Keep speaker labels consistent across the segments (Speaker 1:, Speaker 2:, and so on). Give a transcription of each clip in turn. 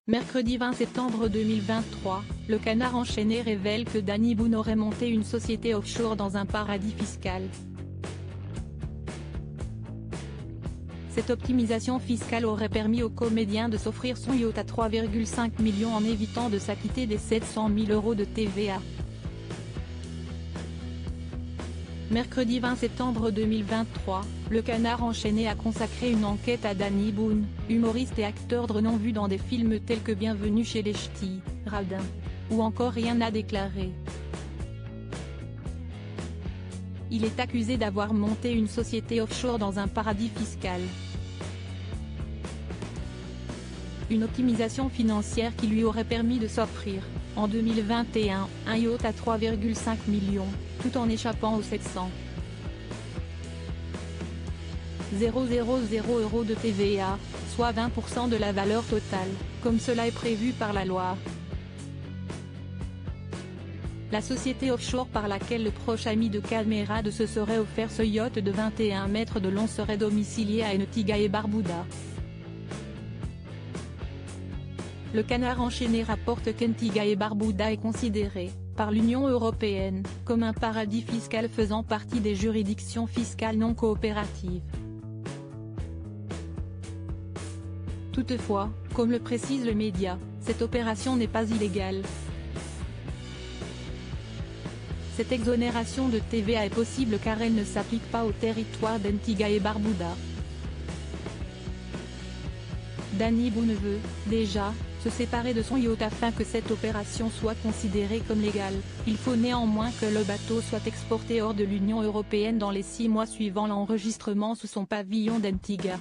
Speaker 1: Mercredi 20 septembre 2023, le Canard enchaîné révèle que Danny Boone aurait monté une société offshore dans un paradis fiscal. Cette optimisation fiscale aurait permis au comédien de s'offrir son yacht à 3,5 millions en évitant de s'acquitter des 700 000 € de TVA. Mercredi 20 septembre 2023, le Canard enchaîné a consacré une enquête à Danny Boone, humoriste et acteur de renom vu dans des films tels que Bienvenue chez les Ch'tis, Radin, ou encore Rien à déclarer. Il est accusé d'avoir monté une société offshore dans un paradis fiscal. Une optimisation financière qui lui aurait permis de s'offrir, en 2021, un yacht à 3,5 millions, tout en échappant aux 700 000 € de TVA, soit 20% de la valeur totale, comme cela est prévu par la loi. La société offshore par laquelle le proche ami de Camerade se serait offert ce yacht de 21 mètres de long serait domicilié à Antigua et Barbuda. Le Canard enchaîné rapporte qu'Antigua et Barbuda est considéré, par l'Union européenne, comme un paradis fiscal faisant partie des juridictions fiscales non coopératives. Toutefois, comme le précise le média, cette opération n'est pas illégale. Cette exonération de TVA est possible car elle ne s'applique pas au territoire d'Antigua et Barbuda. Danny Boone veut, déjà, se séparer de son yacht afin que cette opération soit considérée comme légale. Il faut néanmoins que le bateau soit exporté hors de l'Union européenne dans les 6 mois suivant l'enregistrement sous son pavillon d'Antigua.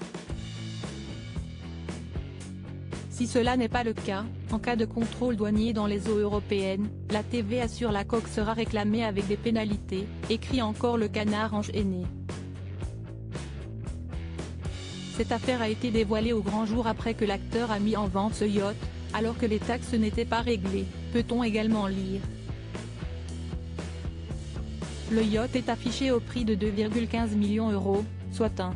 Speaker 1: Si cela n'est pas le cas, en cas de contrôle douanier dans les eaux européennes, la TVA sur la coque sera réclamée avec des pénalités, écrit encore le Canard enchaîné. Cette affaire a été dévoilée au grand jour après que l'acteur a mis en vente ce yacht, alors que les taxes n'étaient pas réglées, peut-on également lire. Le yacht est affiché au prix de 2,15 millions €, soit un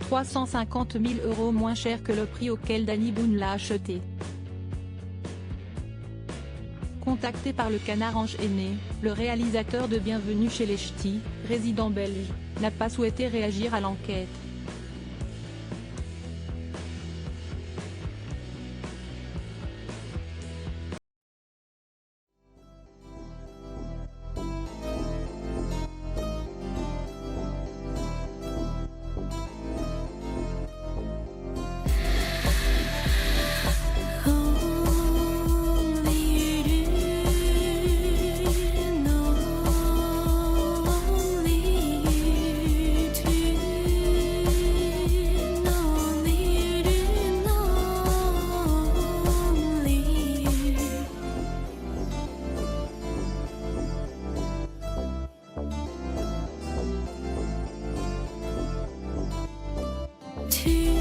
Speaker 1: 350 000 € moins cher que le prix auquel Danny Boone l'a acheté. Contacté par le Canard enchaîné, le réalisateur de Bienvenue chez les Ch'tis, résident belge, n'a pas souhaité réagir à l'enquête.
Speaker 2: To